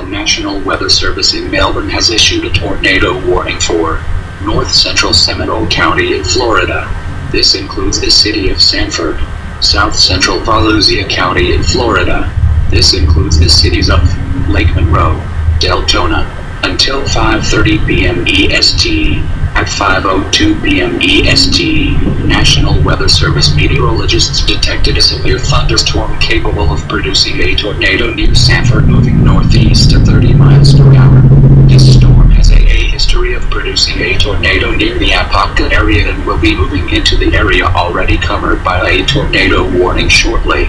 The National Weather Service in Melbourne has issued a tornado warning for North Central Seminole County in Florida. This includes the city of Sanford, South Central Volusia County in Florida. This includes the cities of Lake Monroe, Deltona, until 5:30 p.m. EST. At 5:02 p.m. EST, National Weather Service meteorologists detected a severe thunderstorm capable of producing a tornado near Sanford moving northeast at 30 miles per hour. This storm has a history of producing a tornado near the Apopka area and will be moving into the area already covered by a tornado warning shortly.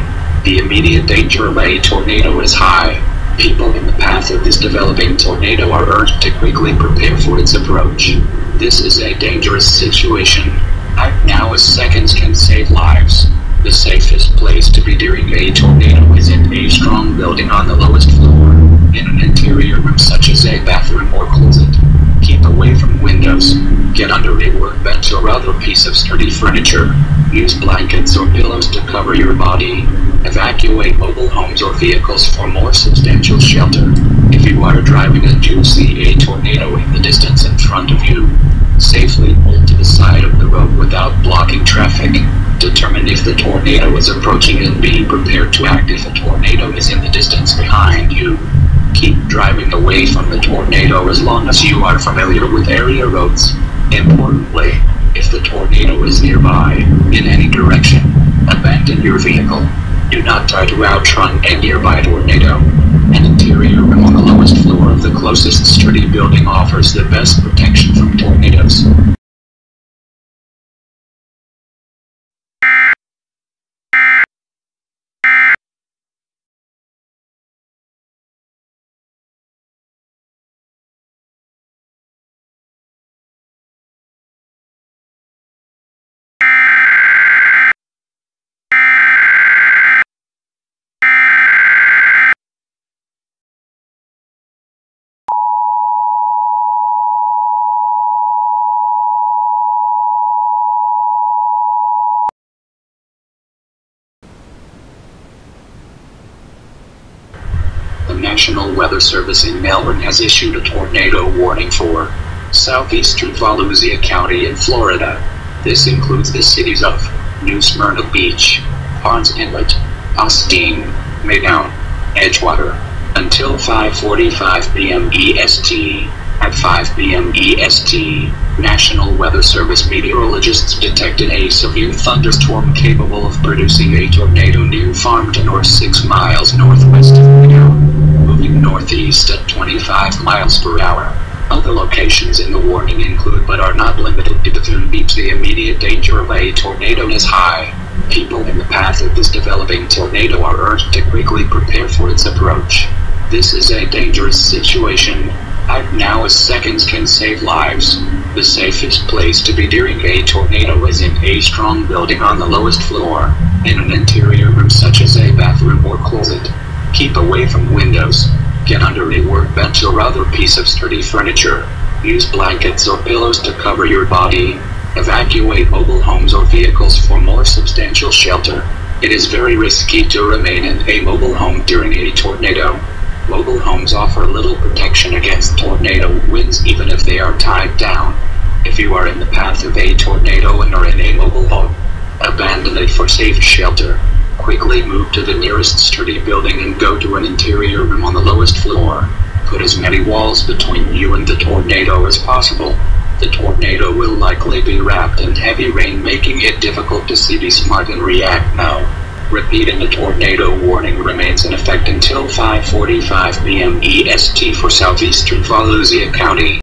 The immediate danger of a tornado is high. People in the path of this developing tornado are urged to quickly prepare for its approach. This is a dangerous situation. Act now as seconds can save lives. The safest place to be during a tornado is in a strong building on the lowest floor, in an interior room such as a bathroom or closet. Keep away from windows. Get under a workbench or other piece of sturdy furniture. Use blankets or pillows to cover your body. Evacuate mobile homes or vehicles for more substantial shelter. If you are driving and you see a tornado in the distance in front of you, safely pull to the side of the road without blocking traffic. Determine if the tornado is approaching and be prepared to act if a tornado is in the distance behind you. Keep driving away from the tornado as long as you are familiar with area roads. Importantly, if the tornado is nearby, in any direction, abandon your vehicle. Do not try to outrun a nearby tornado. An interior room on the lowest floor of the closest sturdy building offers the best protection from tornadoes. The National Weather Service in Melbourne has issued a tornado warning for southeastern Volusia County in Florida. This includes the cities of New Smyrna Beach, Barnes Inlet, Austin, Maydown, Edgewater, until 5:45 p.m. EST. At 5 p.m. EST, National Weather Service meteorologists detected a severe thunderstorm capable of producing a tornado near Farmington or 6 miles northwest of Maydown, moving northeast at 25 miles per hour. Other locations in the warning include but are not limited to Bethune Beach. The immediate danger of a tornado is high. People in the path of this developing tornado are urged to quickly prepare for its approach. This is a dangerous situation. Act now as seconds can save lives. The safest place to be during a tornado is in a strong building on the lowest floor, in an interior room such as a bathroom or closet. Keep away from windows. Get under a workbench or other piece of sturdy furniture. Use blankets or pillows to cover your body. Evacuate mobile homes or vehicles for more substantial shelter. It is very risky to remain in a mobile home during a tornado. Mobile homes offer little protection against tornado winds even if they are tied down. If you are in the path of a tornado and are in a mobile home, abandon it for safe shelter. Quickly move to the nearest sturdy building and go to an interior room on the lowest floor. Put as many walls between you and the tornado as possible. The tornado will likely be wrapped in heavy rain, making it difficult to see. Be smart and react now. Repeating the tornado warning remains in effect until 5:45 p.m. EST for southeastern Volusia County.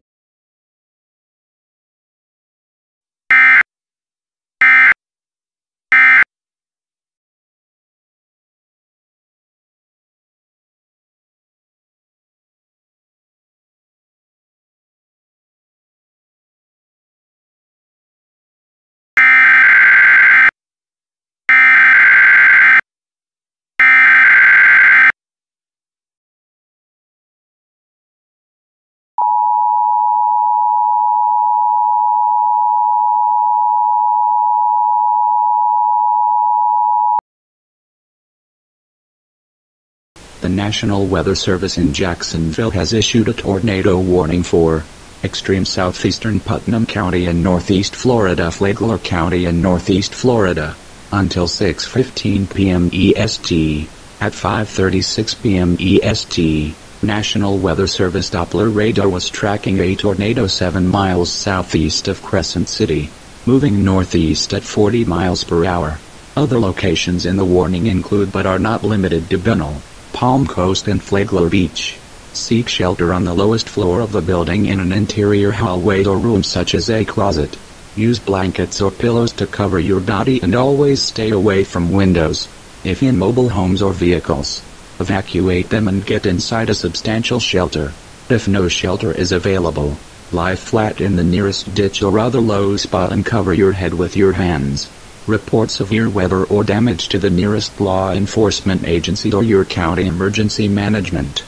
The National Weather Service in Jacksonville has issued a tornado warning for extreme southeastern Putnam County and northeast Florida, Flagler County and northeast Florida, until 6:15 p.m. EST. At 5:36 p.m. EST, National Weather Service Doppler radar was tracking a tornado 7 miles southeast of Crescent City, moving northeast at 40 miles per hour. Other locations in the warning include but are not limited to Bunnell, Palm Coast and Flagler Beach. Seek shelter on the lowest floor of the building in an interior hallway or room such as a closet. Use blankets or pillows to cover your body and always stay away from windows. If in mobile homes or vehicles, evacuate them and get inside a substantial shelter. If no shelter is available, lie flat in the nearest ditch or other low spot and cover your head with your hands. Report severe weather or damage to the nearest law enforcement agency or your county emergency management.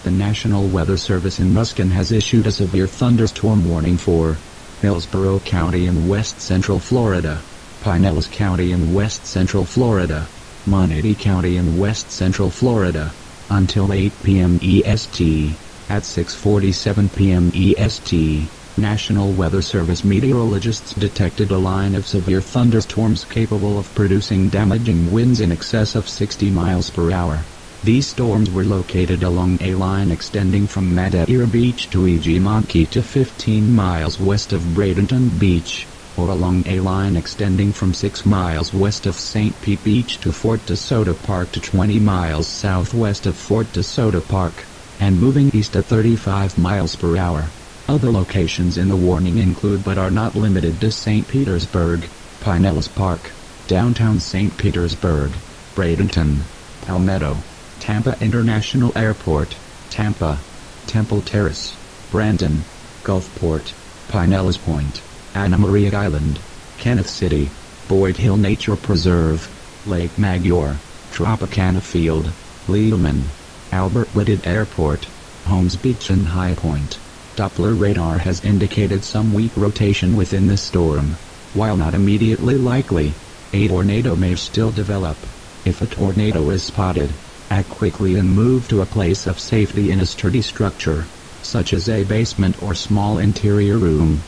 The National Weather Service in Ruskin has issued a severe thunderstorm warning for Hillsborough County in west central Florida, Pinellas County in west central Florida, Manatee County in west central Florida, until 8 p.m. EST. At 6:47 p.m. EST, National Weather Service meteorologists detected a line of severe thunderstorms capable of producing damaging winds in excess of 60 miles per hour. These storms were located along a line extending from Madeira Beach to Egemonkey to 15 miles west of Bradenton Beach, or along a line extending from 6 miles west of St. Pete Beach to Fort DeSoto Park to 20 miles southwest of Fort DeSoto Park, and moving east at 35 miles per hour. Other locations in the warning include but are not limited to St. Petersburg, Pinellas Park, downtown St. Petersburg, Bradenton, Palmetto, Tampa International Airport, Tampa, Temple Terrace, Brandon, Gulfport, Pinellas Point, Anna Maria Island, Kenneth City, Boyd Hill Nature Preserve, Lake Maggiore, Tropicana Field, Lehman, Albert Whitted Airport, Holmes Beach and High Point. Doppler radar has indicated some weak rotation within the storm. While not immediately likely, a tornado may still develop. If a tornado is spotted, act quickly and move to a place of safety in a sturdy structure, such as a basement or small interior room.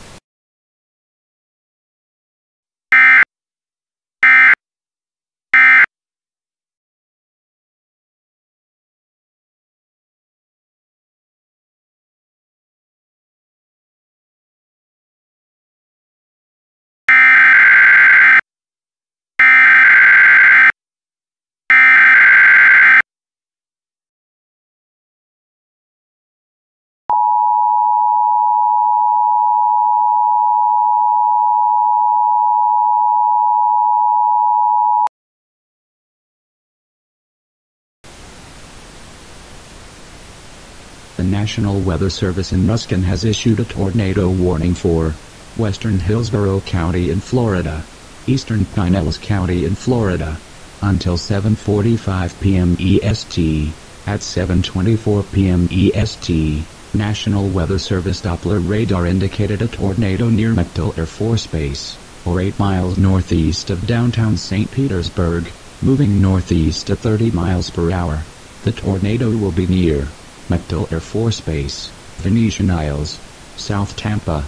The National Weather Service in Ruskin has issued a tornado warning for western Hillsborough County in Florida, eastern Pinellas County in Florida, until 7:45 p.m. EST. At 7:24 p.m. EST, National Weather Service Doppler radar indicated a tornado near McDill Air Force Base, or 8 miles northeast of downtown St. Petersburg, moving northeast at 30 miles per hour. The tornado will be near McDill Air Force Base, Venetian Isles, South Tampa,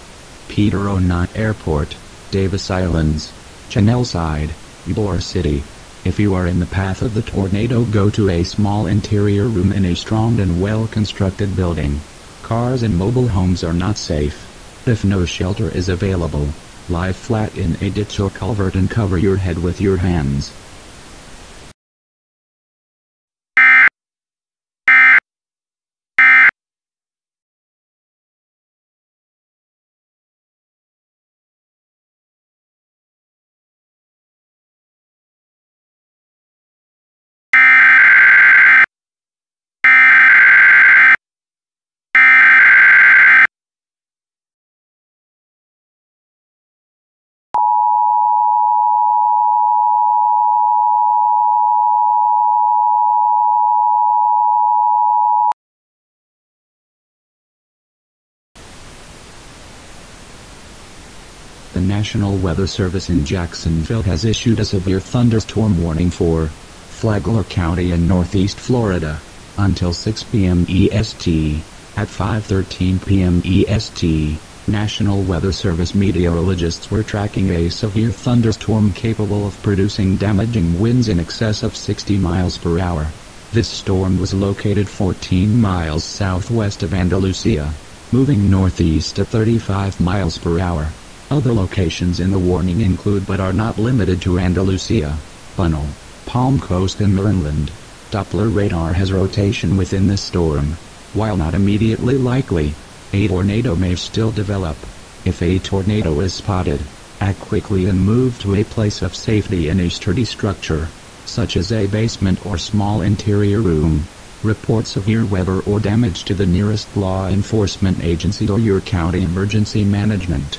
Peter O'Neill Airport, Davis Islands, Channelside, Ybor City. If you are in the path of the tornado, go to a small interior room in a strong and well-constructed building. Cars and mobile homes are not safe. If no shelter is available, lie flat in a ditch or culvert and cover your head with your hands. The National Weather Service in Jacksonville has issued a severe thunderstorm warning for Flagler County in northeast Florida until 6 p.m. EST. At 5:13 p.m. EST, National Weather Service meteorologists were tracking a severe thunderstorm capable of producing damaging winds in excess of 60 miles per hour. This storm was located 14 miles southwest of Andalusia, moving northeast at 35 miles per hour. Other locations in the warning include but are not limited to Andalusia, Bunnell, Palm Coast and Maryland. Doppler radar has rotation within the storm. While not immediately likely, a tornado may still develop. If a tornado is spotted, act quickly and move to a place of safety in a sturdy structure, such as a basement or small interior room. Report severe weather or damage to the nearest law enforcement agency or your county emergency management.